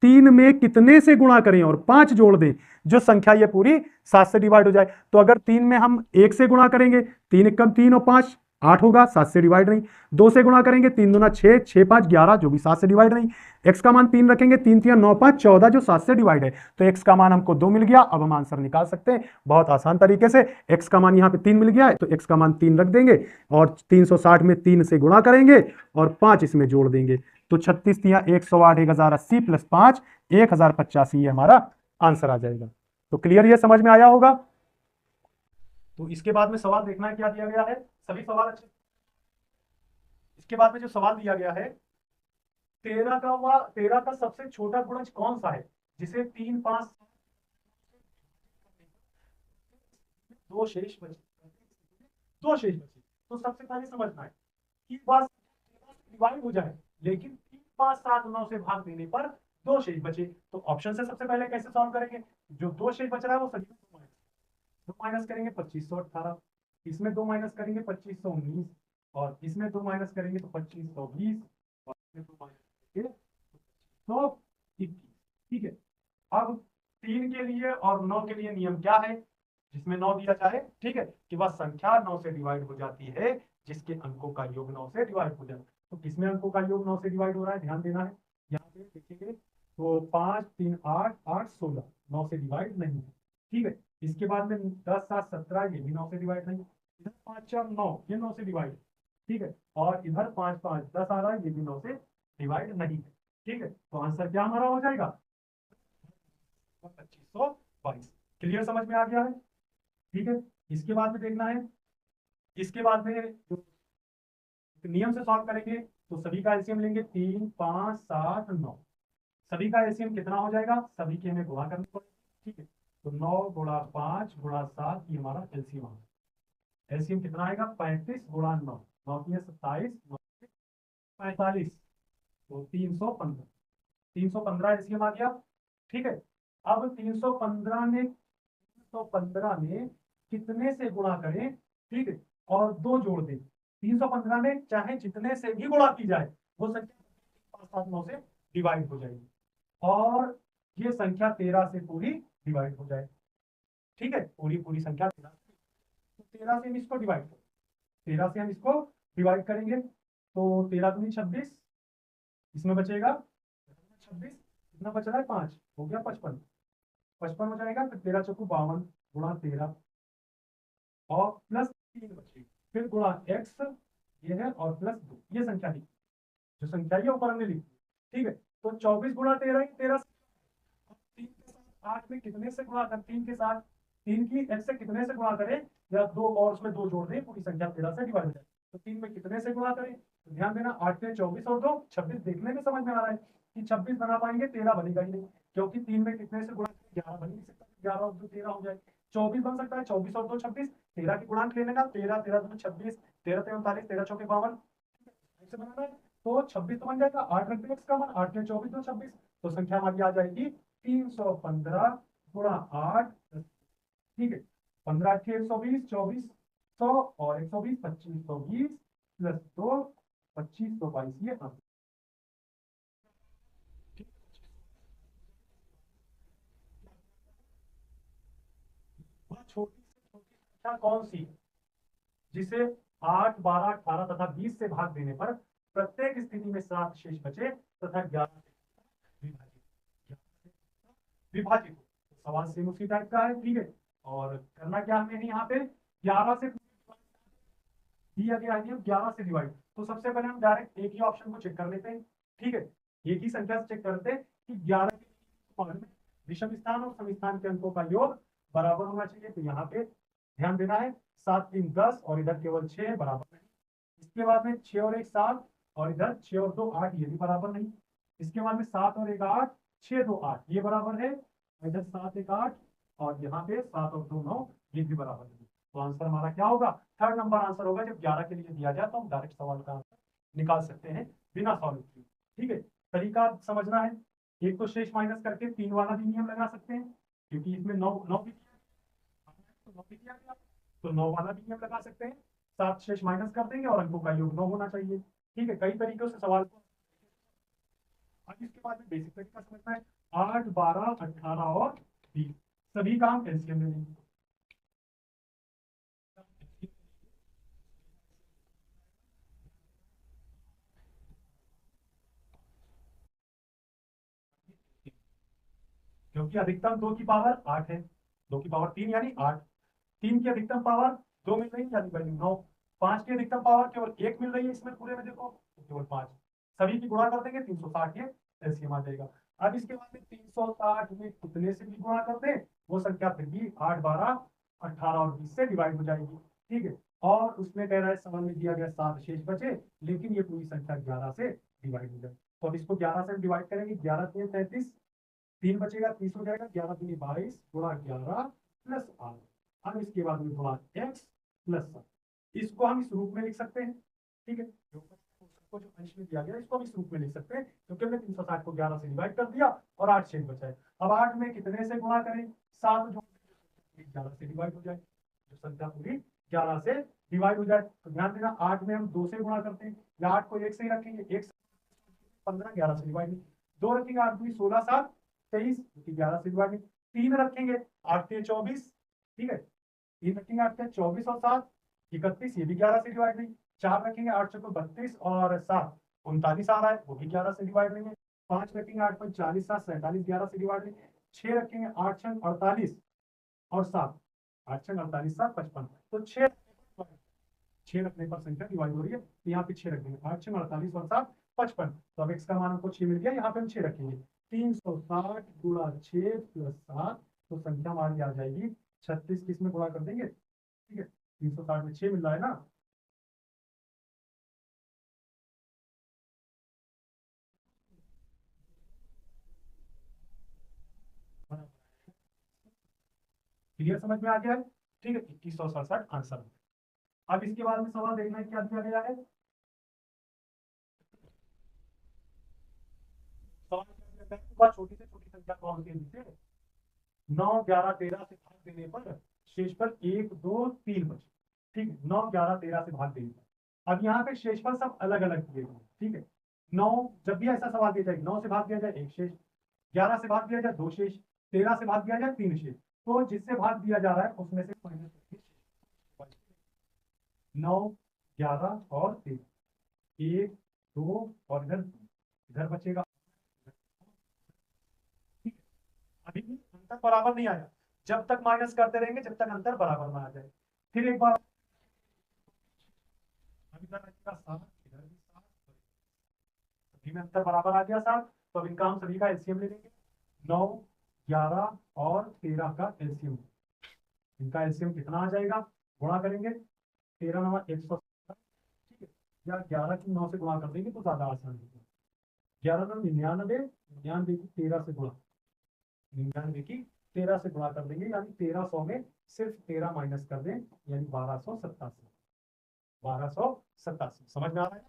3 में कितने से गुणा करें और 5 जोड़ दें जो संख्या ये पूरी 7 से डिवाइड हो जाए। तो अगर 3 में हम 1 से गुणा करेंगे, 3 1 कम 3 और 5 8 होगा, 7 से डिवाइड नहीं। 2 से गुणा करेंगे, 3 दूना 6, 6 5 11, जो भी 7 से डिवाइड नहीं। x का मान 3 रखेंगे, 3 3 9 5 14, जो 7 से डिवाइड है। तो x का मान हमको 2 मिल गया। अब हम आंसर निकाल सकते हैं बहुत आसान तरीके से। x का मान यहाँ पे 3 मिल गया है, तो x का मान 3 रख देंगे और 360 में 3 से गुणा करेंगे और 5 इसमें जोड़ देंगे। तो 36 तिया 108, 1080 प्लस 5 1085, ये हमारा आंसर आ जाएगा। तो क्लियर, ये समझ में आया होगा। तो इसके बाद में सवाल देखना है क्या दिया गया है, सभी सवाल अच्छे। इसके बाद में जो सवाल दिया गया है, 13 का सबसे छोटा गुणज कौन सा है जिसे 3 5 दो शेष बचे, दो शेष बचे। तो सबसे पहले समझना है कि बस डिवाइड हो जाए, लेकिन 3 5 7 9 से भाग देने पर दो शेष बचे। तो ऑप्शन से सबसे पहले कैसे सॉल्व करेंगे, जो दो शेष बच रहा है वो सभी दो माइनस करेंगे 2518, इसमें 2 माइनस करेंगे 2519, और इसमें 2 माइनस करेंगे तो 2520, और इसमें 2 माइनस करेंगे तो 21। ठीक है, अब 3 के लिए और 9 के लिए नियम क्या है, जिसमें 9 दिया जाए, ठीक है, कि वह संख्या 9 से डिवाइड हो जाती है जिसके अंकों का योग 9 से डिवाइड हो जाए। तो किसमें अंकों का योग 9 से डिवाइड हो रहा है, ध्यान देना है। यहाँ पे देखेंगे तो 5 3 8 8 16, 9 से डिवाइड नहीं है। ठीक है, इसके बाद में 10 7 17, ये भी 9 से डिवाइड नहीं। इधर 5 4 9, ये 9 से डिवाइड। ठीक है, और इधर 5 5 10 आ रहा है, ये भी 9 से डिवाइड नहीं है। ठीक है, तो आंसर क्या हमारा हो जाएगा, 2522। क्लियर, समझ में आ गया है। ठीक है, इसके बाद में देखना है, इसके बाद में जो नियम से सॉल्व करेंगे तो सभी का एलसीएम लेंगे, 3 5 7 9। सभी का एलसीएम कितना हो जाएगा, सभी के हमें गुणा करना पड़ेगा। ठीक है, तो 9 गुणा 5 गुणा 7, ये हमारा एलसीएम आ गया। एलसीएम कितना आएगा, 35 गुणा 9, 9 की 27, 9 45, तो 315, 315 एलसीएम आ गया। ठीक है, अब 315 में कितने से गुणा करें, ठीक है, और 2 जोड़ दें। 315 में चाहे जितने से भी गुणा की जाए वो संख्या 5 7 9 से डिवाइड हो जाएगी, और ये संख्या 13 से पूरी डिवाइड हो जाए। ठीक है, पूरी पूरी संख्या 13 से, तो 13 से हम इसको डिवाइड करें, 13 से हम इसको डिवाइड करेंगे तो 13 दूनी 26, इसमें बचेगा 26, कितना बच रहा है 5, हो गया 55, 55 हो जाएगा। फिर 13 चौकू 52 गुणा 13 और प्लस 3 बचेगी, फिर गुणा x ये है और प्लस 2, ये संख्या लिखी, जो संख्या ये ऊपर हमने लिखी। ठीक है, तो 24 गुणा 13 13, 3 के साथ 8 में कितने से गुणा कर, 3 के साथ 3 की x से कितने से गुणा करें, या 2 और उसमें 2 जोड़ दें, पूरी संख्या 13 से डिवाइड हो जाए। तो 3 में कितने से गुणा करें, तो ध्यान देना 8 में 24 और 2 26, देखने में समझ में आ रहा है कि 26 बना पाएंगे, 13 बनेगा ही नहीं, क्योंकि 3 में कितने से गुणा 11 बन ही नहीं सकता, 11 और 2 13 हो जाए। 24 बन सकता है, 24 और 2 26, 13 की गुणांक ले लेना, 13 13 2 26, 13 3 39, 13 चौके 52, ऐसे बनाना है। तो 26 तो बन जाएगा, 8 रख दो x का मान, 8 में 24 2 26, तो संख्या हमारी आ जाएगी 315 गुणा 8, ठीक है। 15 8 120, 2400 और 120, 2520 प्लस 2 2522, ये आंसर। वह छोटी से छोटी संख्या कौन सी है जिसे 8 12 18 तथा 20 से भाग देने पर प्रत्येक स्थिति में 7 शेष बचे तथा 11 से विभाजित हो। तो सवाल सेम उसी टाइप का है, ठीक है। और करना क्या हमें यहाँ पे 11 से दिया गया है, 11 से डिवाइड, तो सबसे पहले हम डायरेक्ट एक ही ऑप्शन को चेक कर लेते हैं, ठीक है। एक ही संख्या से चेक करते हैं कि 11 के विषम स्थान और सम स्थान के अंकों का योग बराबर होना चाहिए, तो यहाँ पे ध्यान देना है, 7 3 10 और इधर केवल 6 बराबर नहीं। इसके बाद में 6 और 1 7 और इधर 6 और 2 8, ये भी बराबर नहीं। इसके बाद में 7 और 1 8, 6 2 8, ये बराबर है। इधर 7 1 8 और यहाँ पे 7 और 2 9, ये भी बराबर नहीं। तो आंसर हमारा क्या होगा, थर्ड नंबर आंसर होगा। जब 11 के लिए दिया जाए तो हम डायरेक्ट सवाल का आंसर निकाल सकते हैं बिना सॉल्व किए, ठीक है। तरीका समझना है, एक तो शेष माइनस करके 3 वाला भी नियम लगा सकते हैं, क्योंकि इसमें 9 9 भी दिया तो 9 भी दिया गया, तो 9 वाला भी नियम लगा सकते हैं। 7 शेष माइनस कर देंगे और अंकों का योग 9 होना चाहिए, ठीक है। कई तरीकों से सवाल को। अब इसके बाद में बेसिक तरीका समझना है, 8 12 18 और 20 सभी का हम एलसीएम ले लेंगे। क्योंकि अधिकतम 2 की पावर 8 है, 2 की पावर 3 यानी 8, 3 की अधिकतम पावर 2 मिल रही है यानी वैल्यू 9, 5 की अधिकतम पावर केवल 1 मिल रही है इसमें पूरे में, देखो तो केवल 5, सभी की गुणा कर देंगे 360, ये एलसीएम आ जाएगा। अब इसके बाद में 360 में कितने से भी गुणा कर दे वो संख्या फिर भी 8 12 18 और 20 से डिवाइड हो जाएगी, ठीक है। और उसमें कह रहा है सवाल में दिया गया 7 शेष बचे, लेकिन ये पूरी संख्या 11 से डिवाइड हो जाए, तो अब इसको 11 से डिवाइड करेंगे, 11 3 33, 3 बचेगा 30 हो जाएगा, 11 3 22 गुणा 11 प्लस 8, अब इसके बाद में गुणा x प्लस 7, इसको हम इस रूप में लिख सकते हैं, ठीक है। को जो अंश में दिया गया इसको हम इस रूप में लिख सकते हैं, क्योंकि हमने 360 को 11 से डिवाइड कर दिया और 8 शेष बचा है। अब 8 में कितने से गुणा करें, 7 जो 11 से डिवाइड हो जाए, जो संख्या पूरी 11 से डिवाइड हो जाए। तो ध्यान देना 8 में हम 2 से गुणा करते हैं, या 8 को 1 से ही रखेंगे, 1 15, 11 से डिवाइड नहीं, 2 रखेंगे 8 2 16 7 23, 11 से डिवाइड नहीं, 3 रखेंगे 8 3 24, ठीक है, 3 रखेंगे 8 3 24 और 7 31, ये भी 11 से डिवाइड नहीं, 4 रखेंगे 8 चौको 32 और 7 39 आ रहा है, वो भी 11 से डिवाइड नहीं है, 5 रखेंगे 8 5 40 7 47, 11 से डिवाइड नहीं, 6 रखेंगे 8 6 48 और 7 8 6 48 7 55, तो 6 रखने पर संख्या डिवाइड हो रही है, तो यहाँ पे 6 रख देंगे, 8 6 48 और 7 55, तो अब x का मान हमको 6 मिल गया, यहाँ पे हम 6 रखेंगे, 360 गुणा 6 प्लस 7, तो संख्या हमारी आ जाएगी 36, किस में गुणा कर देंगे, ठीक है, 360 में 6 मिल रहा है ना। क्लियर, समझ में आ गया है, ठीक है। 2167 आंसर। अब इसके बाद में सवाल देखना है क्या दिया गया है, सवाल क्या दिया गया है, छोटी से छोटी संख्या कौन सी है, 9 11 13 से भाग देने पर शेषफल 1 2 3 बचे, ठीक है, 9 11 13 से भाग देने पर। अब यहाँ पे शेषफल सब अलग अलग दिए गए, ठीक है। 9, जब भी ऐसा सवाल दिया जाए 9 से भाग दिया जाए 1 शेष, 11 से भाग दिया जाए 2 शेष, 13 से भाग दिया जाए 3 शेष, तो जिससे भाग दिया जा रहा है उसमें से माइनस 9 11 और 13, 1 2 और इधर इधर बचेगा, ठीक है। अभी भी अंतर बराबर नहीं आया, जब तक माइनस करते रहेंगे जब तक अंतर बराबर ना आ जाए। फिर एक बार अब इधर बचेगा 7, इधर भी 7, सभी में अंतर बराबर आ गया 7, तो अब इनका हम सभी का एलसीएम ले लेंगे, 9 11 और 13 का एलसीएम, इनका एलसीएम कितना आ जाएगा, गुणा करेंगे, 13 9 100, ठीक है। या 11 की 9 से गुणा कर देंगे तो ज्यादा आसान होगा। 11 9 99, 99 की 13 से गुणा, 99 की 13 से गुणा कर देंगे, यानी 1300 में सिर्फ 13 माइनस कर दें, यानी 1287। 1287 समझ में आ रहा है?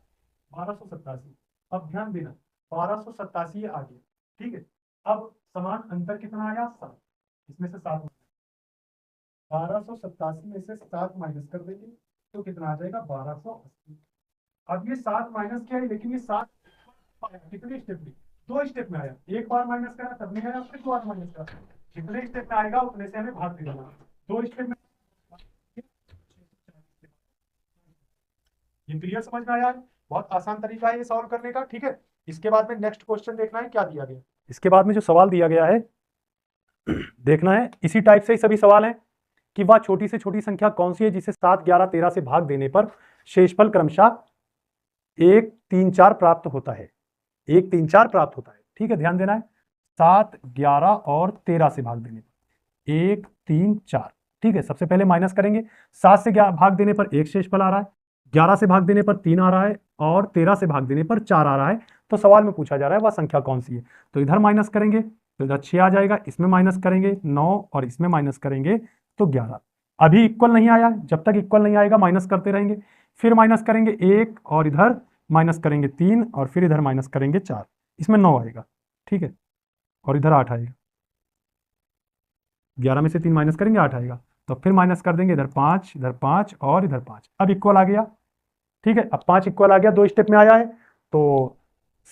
1287। अब ध्यान देना, 1287 आ गया, ठीक है। अब समान अंतर कितना आया? 7। इसमें से 7, 1287 में से 7 माइनस कर देंगे तो कितना आ जाएगा? 1280। अब ये 7 माइनस किया है, लेकिन ये 7 कितने स्टेप में? 2 स्टेप में आया। एक बार माइनस करा तब नहीं आया, फिर 2 बार माइनस करा। जितने स्टेप में आएगा उतने से हमें भाग देना। 2 स्टेप में। ये क्लियर समझ में आया है? बहुत आसान तरीका है ये सॉल्व करने का, ठीक है। इसके बाद में नेक्स्ट क्वेश्चन देखना है क्या दिया गया। इसके बाद में जो सवाल दिया गया है देखना है, इसी टाइप से ही सभी सवाल हैं कि वह छोटी से छोटी संख्या कौन सी है जिसे 7 11 13 से भाग देने पर शेषफल क्रमशः 1 3 4 प्राप्त होता है। 1 3 4 प्राप्त होता है, ठीक है। ध्यान देना है, 7 11 और 13 से भाग देने पर 1 3 4, ठीक है। सबसे पहले माइनस करेंगे, 7 से भाग देने पर 1 शेषफल आ रहा है, 11 से भाग देने पर 3 आ रहा है और 13 से भाग देने पर 4 आ रहा है। तो सवाल में पूछा जा रहा है वह संख्या कौन सी है। तो इधर माइनस करेंगे तो इधर 6 आ जाएगा, इसमें माइनस करेंगे 9 और इसमें माइनस करेंगे तो 11। अभी इक्वल नहीं आया, जब तक इक्वल नहीं आएगा माइनस करते रहेंगे। फिर माइनस करेंगे 1 और इधर माइनस करेंगे 3 और फिर इधर माइनस करेंगे 4, इसमें 9 आएगा, ठीक है। और इधर 8 आएगा, 11 में से 3 माइनस करेंगे 8 आएगा। तो फिर माइनस कर देंगे, इधर 5 इधर 5 और इधर 5। अब इक्वल आ गया, ठीक है। अब 5 इक्वल आ गया, 2 स्टेप में आया है। तो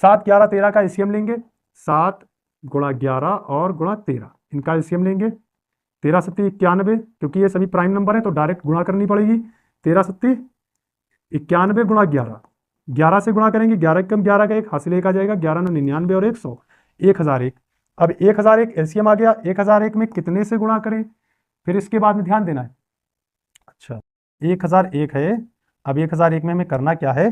7 11 13 का एलसीएम लेंगे, 7 गुणा 11 और गुणा 13, इनका एलसीएम लेंगे। 13 सत्ती 91, क्योंकि ये सभी प्राइम नंबर है तो डायरेक्ट गुणा करनी पड़ेगी। 13 सत्ती 91 गुणा 11, 11 से गुणा करेंगे, 11 कम 11 का 1 हासिल 1 आ जाएगा, 11 9 99 और 100, 1001। अब 1001 एलसीएम आ गया, 1001 में कितने से गुणा करें? फिर इसके बाद में ध्यान देना है। अच्छा 1001 है, अब 1001 में हमें करना क्या है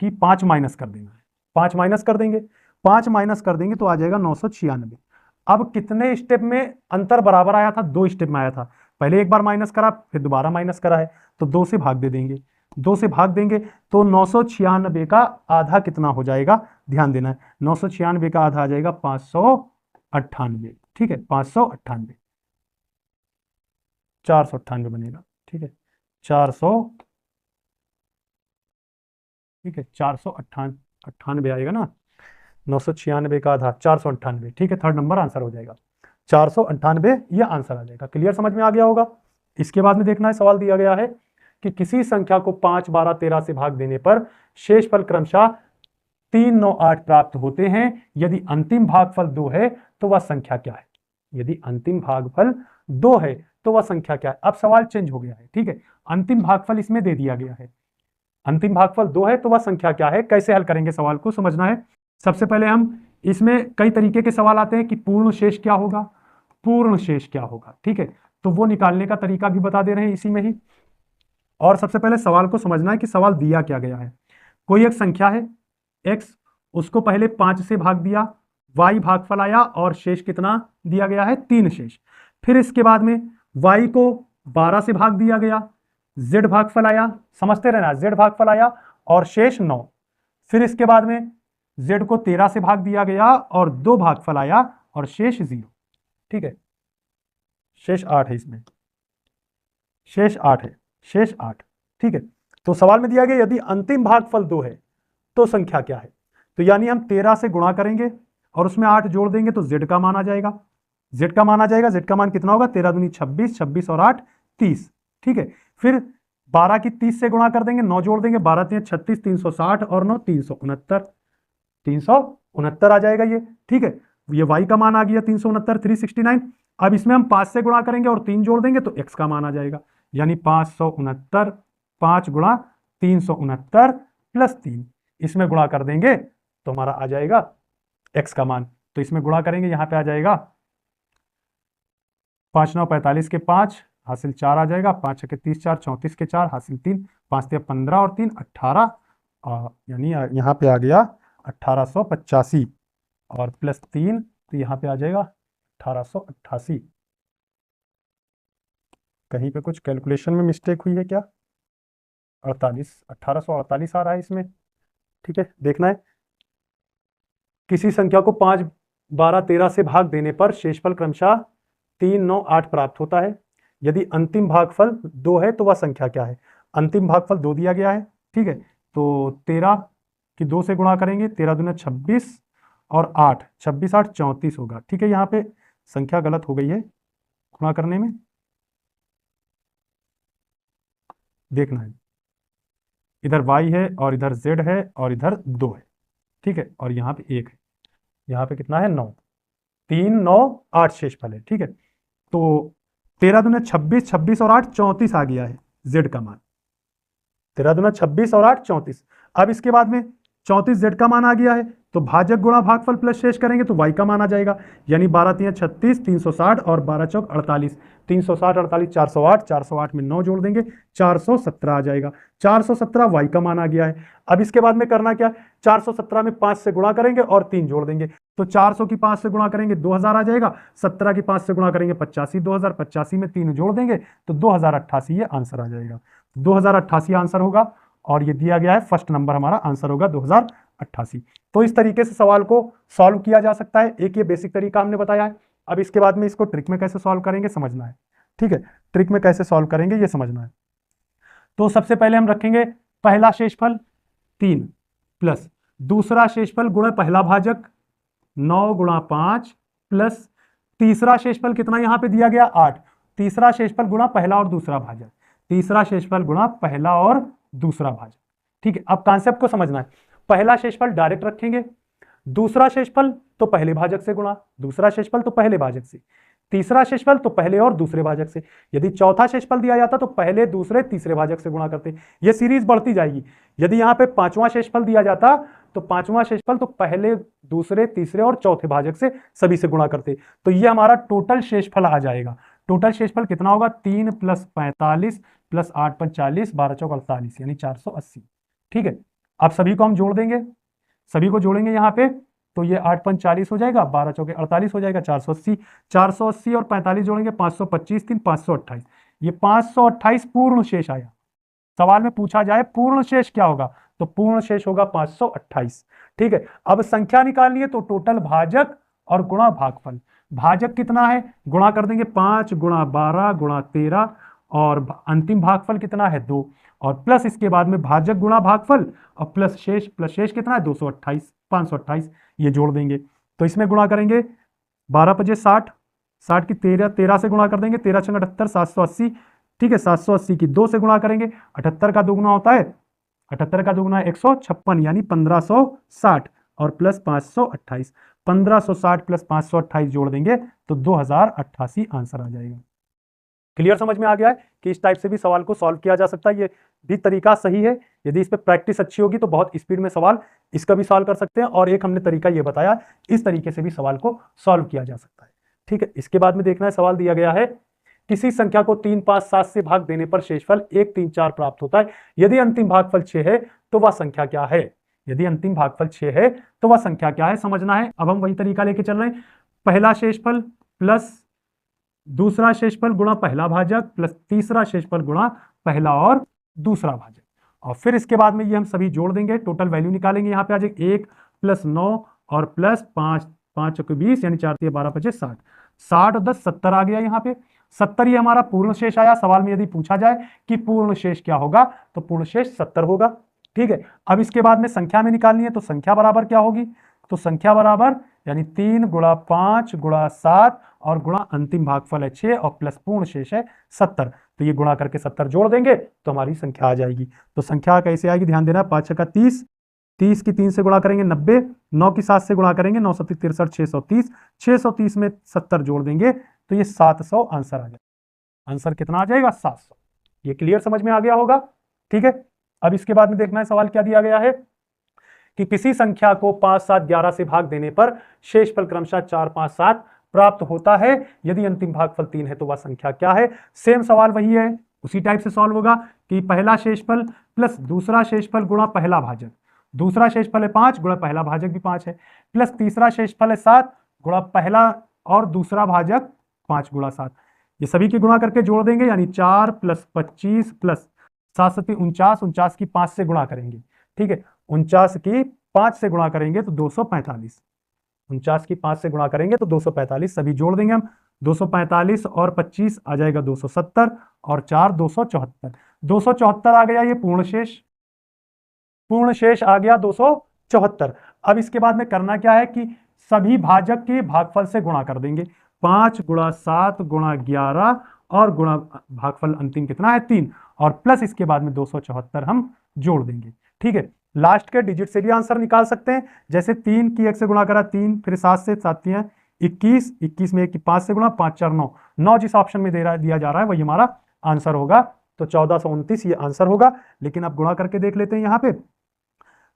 कि 5 माइनस कर देना है। 5 माइनस कर देंगे, 5 माइनस कर देंगे तो आ जाएगा 996। अब कितने स्टेप में अंतर बराबर आया था? 2 स्टेप में आया था। पहले एक बार माइनस करा फिर दोबारा माइनस करा है, तो 2 से भाग दे देंगे। 2 से भाग देंगे तो 996 का आधा कितना हो जाएगा? ध्यान देना है, 996 का आधा आ जाएगा 598, ठीक है। 598, 498 बनेगा, ठीक है। 400, ठीक है, 498 आएगा ना। 996 का आधा 498, ठीक है। थर्ड नंबर आंसर हो जाएगा 498, ये आंसर आ जाएगा। क्लियर समझ में आ गया होगा। इसके बाद में देखना है, सवाल दिया गया है कि किसी संख्या को 5 12 13 से भाग देने पर शेषफल क्रमशः 3 9 8 प्राप्त होते हैं। यदि अंतिम भागफल 2 है तो वह संख्या क्या है? यदि अंतिम भागफल 2 है तो वह संख्या क्या है? अब सवाल चेंज हो गया है, ठीक है। अंतिम भागफल इसमें दे दिया गया है, अंतिम भागफल 2 है तो वह संख्या क्या है? कैसे हल करेंगे सवाल को समझना है। सबसे पहले हम इसमें कई तरीके के सवाल आते हैं कि पूर्ण शेष क्या होगा, पूर्ण शेष क्या होगा, ठीक है। तो वो निकालने का तरीका भी बता दे रहे हैं इसी में ही। और सबसे पहले सवाल को समझना है कि सवाल दिया क्या गया है। कोई एक संख्या है x, उसको पहले 5 से भाग दिया, y भागफल आया और शेष कितना दिया गया है? 3 शेष। फिर इसके बाद में y को 12 से भाग दिया गया, z भागफल आया, समझते रहना, z भागफल आया और शेष 9। फिर इसके बाद में z को 13 से भाग दिया गया और 2 भागफल आया और शेष 0, ठीक है। शेष 8 है, इसमें शेष 8 है, शेष 8, ठीक है। तो सवाल में दिया गया यदि अंतिम भागफल 2 है तो संख्या क्या है? तो यानी हम 13 से गुणा करेंगे और उसमें 8 जोड़ देंगे तो z का मान आ जाएगा, z का मान आ जाएगा। z का मान कितना होगा? 13 दूनी 26, 26 और 8 30, ठीक है। फिर 12 की 30 से गुणा कर देंगे, 9 जोड़ देंगे, 12 3 36, 360 और 9 369, 369 आ जाएगा ये, ठीक है। ये y का मान आ गया 369, 369। अब इसमें हम 5 से गुणा करेंगे और 3 जोड़ देंगे तो x का मान आ जाएगा, यानी 569, 5 गुणा 369 प्लस 3, इसमें गुणा कर देंगे तो हमारा आ जाएगा x का मान। तो इसमें गुणा करेंगे, यहाँ पे आ जाएगा 5 9 45 के 5 हासिल 4 आ जाएगा, 5 6 30 4 34 के 4 हासिल 3, 5 3 15 और 3 18, यानी यहाँ पे आ गया 1885 और प्लस 3 तो यहाँ पे आ जाएगा 1888। कहीं पे कुछ कैलकुलेशन में मिस्टेक हुई है क्या? 48, 1848 आ रहा है इसमें। ठीक है, देखना है। किसी संख्या को 5, 12, 13 से भाग देने पर शेषफल क्रमशः 3, 9, 8 प्राप्त होता है। यदि अंतिम भागफल 2 है तो वह संख्या क्या है? अंतिम भागफल 2 दिया गया है। ठीक है, तो 13 की 2 से गुणा करेंगे, 13 दूना 26 और 8, 26 8 34 होगा। ठीक है, यहाँ पे संख्या गलत हो गई है गुणा करने में, देखना है। इधर y है और इधर z है और इधर 2 है। ठीक है, और यहाँ पे 1 है। यहाँ पे कितना है? 9। 3, 9, 8 शेषफल है। ठीक है, तो 13 दूना 26, 26 और 8 34 आ गया है z का मान। 13 दूना 26 और 8 34। अब इसके बाद में 34 z का मान आ गया है, तो भाजक गुणा भागफल प्लस शेष करेंगे तो y का मान आ जाएगा। यानी 12 3 36, 360 और 12 चौक 48, 360 48 408, 408 में 9 जोड़ देंगे, 417 आ जाएगा। 417 y का मान आ गया है। अब इसके बाद में करना क्या? 417 में 5 से गुणा करेंगे और 3 जोड़ देंगे, तो 400 की 5 से गुणा करेंगे 2000 आ जाएगा। 17 की 5 से गुणा करेंगे 85, 2000, 85 में 3 जोड़ देंगे तो 2088 ये आंसर आ जाएगा। 2088 आंसर होगा, और ये दिया गया है फर्स्ट नंबर हमारा आंसर होगा 2088। तो इस तरीके से सवाल को सॉल्व किया जा सकता है। एक ये बेसिक तरीका हमने बताया है। अब इसके बाद में इसको ट्रिक में कैसे सॉल्व करेंगे समझना है। ठीक है, ट्रिक में कैसे सॉल्व करेंगे ये समझना है। तो सबसे पहले हम रखेंगे पहला शेषफल 3 प्लस दूसरा शेषफल गुणा पहला भाजक 9 गुणा 5 प्लस तीसरा शेषफल कितना यहां पे दिया गया 8, तीसरा शेषफल गुणा पहला और दूसरा भाजक, तीसरा शेषफल गुणा पहला और दूसरा भाजक। ठीक है, अब कॉन्सेप्ट को समझना है। पहला शेषफल डायरेक्ट रखेंगे, दूसरा शेषफल तो पहले भाजक से गुणा, दूसरा शेषफल तो पहले भाजक से, तीसरा शेषफल तो पहले और दूसरे भाजक से। यदि चौथा शेषफल दिया जाता तो पहले दूसरे तीसरे भाजक से गुणा करते। ये सीरीज बढ़ती जाएगी। यदि यहाँ पे पांचवां शेषफल दिया जाता तो पांचवां शेषफल तो पहले दूसरे तीसरे और चौथे भाजक से सभी से गुणा करते। तो ये हमारा टोटल शेषफल आ जाएगा। टोटल शेषफल कितना होगा? 3 + 45 + 8 × 40, 12 चौक 48 यानी 480। ठीक है, अब सभी को हम जोड़ देंगे, सभी को जोड़ेंगे यहाँ पे, तो ये 8 × 40 हो जाएगा, 12 चौके 48 हो जाएगा, 480। 480 और 45 जोड़ेंगे 525, 3 528, ये 528 पूर्ण शेष आया। सवाल में पूछा जाए पूर्ण शेष क्या होगा, तो पूर्ण शेष होगा 528। ठीक है, अब संख्या निकालनी है तो टोटल भाजक और गुणा भागफल। भाजक कितना है गुणा कर देंगे 5 × 12 × 13 और अंतिम भागफल कितना है 2, और प्लस इसके बाद में भाजक गुणा भागफल और प्लस शेष कितना है 228, 528 ये जोड़ देंगे। तो इसमें गुणा करेंगे 12 × 5 60, 60 की 13 से गुणा कर देंगे, 13 × 78 780। ठीक है, 780 की 2 से गुणा करेंगे, 78 का दुगुना होता है, 78 का दुगुना 156 यानी 1560 और प्लस 528, 1560 + 528 जोड़ देंगे तो 2088 आंसर आ जाएगा। क्लियर समझ में आ गया है कि इस टाइप से भी सवाल को सॉल्व किया जा सकता है। ये भी तरीका सही है। यदि इस पे प्रैक्टिस अच्छी होगी तो बहुत स्पीड में सवाल इसका भी सॉल्व कर सकते हैं। और एक हमने तरीका ये बताया, इस तरीके से भी सवाल को सॉल्व किया जा सकता है। ठीक है, इसके बाद में देखना है, सवाल दिया गया है किसी संख्या को 3, 5, 7 से भाग देने पर शेषफल 1, 3, 4 प्राप्त होता है। यदि अंतिम भागफल 6 है तो वह संख्या क्या है? यदि अंतिम भागफल 6 है तो वह संख्या क्या है समझना है। अब हम वही तरीका लेके चल रहे हैं, पहला शेषफल प्लस दूसरा शेषफल गुणा पहला भाजक प्लस तीसरा शेषफल गुणा पहला और दूसरा भाजक, और फिर इसके बाद में ये हम सभी जोड़ देंगे, टोटल वैल्यू निकालेंगे। यहाँ पे आ जाएगा 1 + 9 और प्लस 5, 5 × 20 यानी 4 × 12 = 60, 60 और 10 70 आ गया। यहाँ पे 70 ये हमारा पूर्ण शेष आया। सवाल में यदि पूछा जाए कि पूर्ण शेष क्या होगा तो पूर्ण शेष 70 होगा। ठीक है, अब इसके बाद में संख्या में निकालनी है तो संख्या बराबर क्या होगी, तो संख्या बराबर यानी 3 × 5 × 7 और गुणा अंतिम भागफल है 6 और प्लस पूर्ण शेष है 70। तो ये गुणा करके 70 जोड़ देंगे तो हमारी संख्या आ जाएगी। तो संख्या कैसे आएगी ध्यान देना, 5 × 30, 30 की 3 से गुणा करेंगे 90, 9 की 7 से गुणा करेंगे 9 × 7 = 63, 630, 630 में 70 जोड़ देंगे तो ये 700 आंसर आ जाएगा। आंसर कितना आ जाएगा 700। ये क्लियर समझ में आ गया होगा। ठीक है, अब इसके बाद में देखना है सवाल क्या दिया गया है कि किसी संख्या को 5, 7, 11 से भाग देने पर शेषफल क्रमशः 4, 5, 7 प्राप्त होता है। यदि अंतिम भागफल 3 है तो वह संख्या क्या है। सेम सवाल वही है, उसी टाइप से सॉल्व होगा कि पहला शेषफल प्लस दूसरा शेषफल गुणा पहला भाजक, दूसरा शेषफल है 5 गुणा पहला भाजक भी 5 है, प्लस तीसरा शेषफल है 7 गुणा पहला और दूसरा भाजक 5 × 7। ये सभी की गुणा करके जोड़ देंगे यानी 4 + 25 + 7 7 49, 49 की 5 से गुणा करेंगे, ठीक है, 49 की 5 से गुणा करेंगे तो 245, 49 की 5 से गुणा करेंगे तो 245, सभी जोड़ देंगे हम, 245 और 25 आ जाएगा 270, और 4 274, 274 आ गया ये पूर्ण शेष, पूर्ण शेष आ गया 274। अब इसके बाद में करना क्या है कि सभी भाजक के भागफल से गुणा कर देंगे, 5 गुणा 7 गुणा 11 और गुणा भागफल अंतिम कितना है 3, और प्लस इसके बाद में 274 हम जोड़ देंगे, ठीक है। लास्ट के डिजिट से भी आंसर निकाल सकते हैं, जैसे 3 की 1 से गुणा करा 3, फिर 7 से 7 3 21, 21 में 1 की 5 से गुणा, 5 4 9, 9 जिस ऑप्शन में दिया जा रहा है वही हमारा आंसर होगा, तो 1429 ये आंसर होगा। लेकिन अब गुणा करके देख लेते हैं यहाँ पे,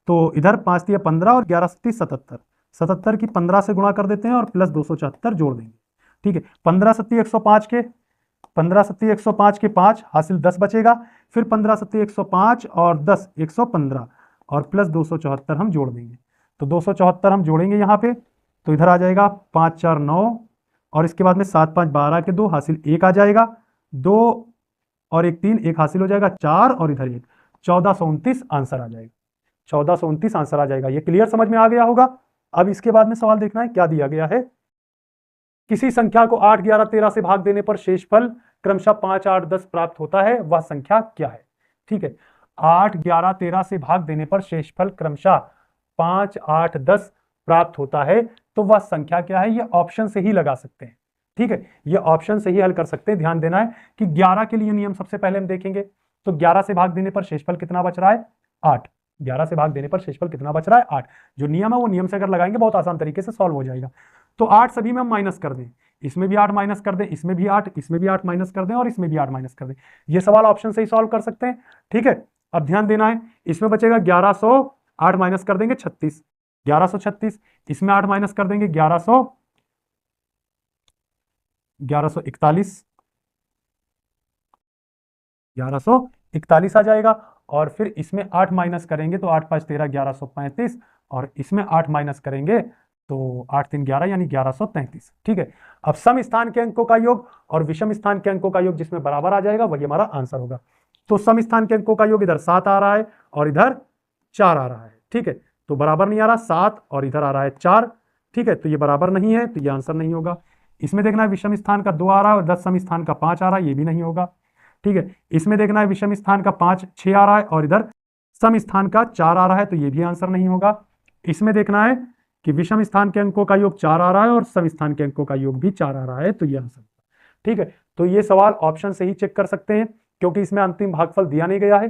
तो इधर 5 दिया 15 और 11 सत्ती 77, 77 की 15 से गुणा कर देते हैं और प्लस 274 जोड़ देंगे, ठीक है। 15 सत्ती 105 के, 15 सत्ती 105 के 5 हासिल 10 बचेगा, फिर 15 सत्ती 105 और 10 115 और प्लस 274 हम जोड़ देंगे, तो 274 हम जोड़ेंगे यहाँ पे, तो इधर आ जाएगा 5 4 9 और इसके बाद में 7 5 12 के 2 हासिल 1 आ जाएगा, 2 और 1 3, 1 हासिल हो जाएगा 4 और इधर 1, 1429 आंसर आ जाएगा, 1429 आंसर आ जाएगा। ये क्लियर समझ में आ गया होगा। अब इसके बाद में सवाल देखना है क्या दिया गया है, किसी संख्या को 8 11 13 से भाग देने पर शेषफल क्रमशः 5 8 10 प्राप्त होता है, वह संख्या क्या है, ठीक है। 8 11 13 से भाग देने पर शेषफल क्रमशः 5 8 10 प्राप्त होता है, तो वह संख्या क्या है, ये ऑप्शन से ही लगा सकते हैं, ठीक है, ये ऑप्शन से ही हल कर सकते हैं। ध्यान देना है कि 11 के लिए नियम सबसे पहले हम देखेंगे, तो 11 से भाग देने पर शेषफल कितना बच रहा है 8, 11 से भाग देने पर शेषफल कितना बच रहा है 8, जो नियम है वो नियम से अगर लगाएंगे बहुत आसान तरीके से सॉल्व हो जाएगा। तो 8 सभी में हम माइनस कर दें, इसमें भी 8 माइनस कर दें, इसमें भी 8, इसमें भी 8 माइनस कर दें और इसमें भी 8 माइनस कर दें, ये सवाल ऑप्शन से ही सॉल्व कर सकते हैं, ठीक है। अब ध्यान देना है, इसमें बचेगा 1100, 8 माइनस कर देंगे 36, 1136, इसमें 8 माइनस कर देंगे 1141, 1141 आ जाएगा, और फिर इसमें 8 माइनस करेंगे तो 8 5 13 1135, और इसमें 8 माइनस करेंगे तो 8 3 11 यानी 1133, ठीक है। अब सम स्थान के अंकों का योग और विषम स्थान के अंकों का योग जिसमें बराबर आ जाएगा वही हमारा आंसर होगा। तो सम स्थान के अंकों का योग इधर 7 आ रहा है और इधर 4 आ रहा है, ठीक है, तो बराबर नहीं आ रहा 7 और इधर आ रहा है 4, ठीक है, तो ये बराबर नहीं है, तो ये आंसर नहीं होगा। इसमें देखना है विषम स्थान का 2 आ रहा है और 10 सम स्थान का 5 आ रहा है, ये भी नहीं होगा, ठीक है। इसमें देखना है विषम स्थान का 5 6 आ रहा है और इधर सम स्थान का 4 आ रहा है, तो ये भी आंसर नहीं होगा। इसमें देखना है कि विषम स्थान के अंकों का योग 4 आ रहा है और सम स्थान के अंकों का योग भी 4 आ रहा है, तो ये आंसर, ठीक है। तो ये सवाल ऑप्शन से ही चेक कर सकते हैं क्योंकि इसमें अंतिम भागफल दिया नहीं गया है,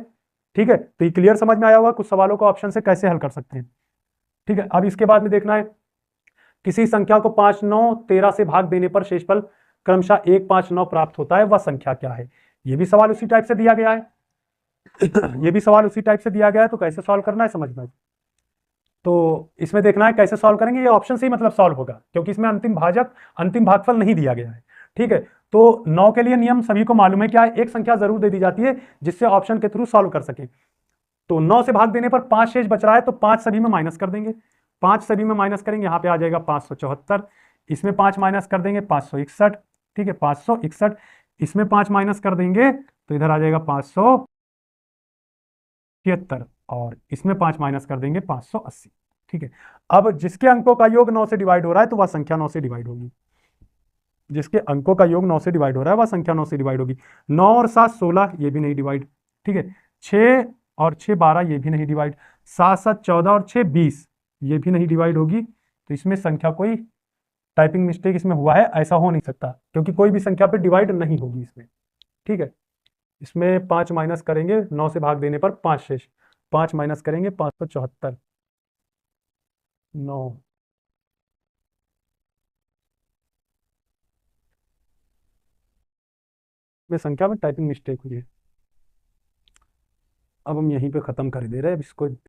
ठीक है। तो ये क्लियर समझ में आया होगा कुछ सवालों को ऑप्शन से कैसे हल कर सकते हैं, ठीक है। अब इसके बाद में देखना है किसी संख्या को 5 9 13 से भाग देने पर शेषफल क्रमशः 1 5 9 प्राप्त होता है, वह संख्या क्या है। ये भी सवाल उसी टाइप से दिया गया है ये भी सवाल उसी टाइप से दिया गया है, तो कैसे सॉल्व करना है समझ में। तो इसमें देखना है कैसे सॉल्व करेंगे, ये ऑप्शन से ही मतलब सॉल्व होगा क्योंकि इसमें अंतिम भागफल नहीं दिया गया है, ठीक है। तो 9 के लिए नियम सभी को मालूम है क्या है, एक संख्या जरूर दे दी जाती है जिससे ऑप्शन के थ्रू सॉल्व कर सके। तो 9 से भाग देने पर 5 शेष बच रहा है, तो 5 सभी में माइनस कर देंगे, 5 सभी में माइनस करेंगे, यहाँ पे आ जाएगा 574, इसमें 5 माइनस कर देंगे 561, ठीक है 561, इसमें 5 माइनस कर देंगे तो इधर आ जाएगा 576 और इसमें 5 माइनस कर देंगे 580, ठीक है। अब जिसके अंकों का योग 9 से डिवाइड हो रहा है तो वह संख्या 9 से डिवाइड होगी, जिसके अंकों का योग 9 से डिवाइड हो रहा है वह संख्या 9 से डिवाइड होगी। 9 और 7 16, ये भी नहीं डिवाइड, ठीक है। 6 और 6 12, ये भी नहीं डिवाइड। 7 7 14 और 6 20, ये भी नहीं डिवाइड होगी। तो इसमें संख्या कोई टाइपिंग मिस्टेक इसमें हुआ है, ऐसा हो नहीं सकता क्योंकि कोई भी संख्या पे डिवाइड नहीं होगी इसमें, ठीक है। इसमें 5 माइनस करेंगे, 9 से भाग देने पर 5 शेष, 5 माइनस करेंगे 574, 9 में संख्या में टाइपिंग मिस्टेक हुई है। अब हम यहीं पे खत्म कर दे रहे हैं, अब इसको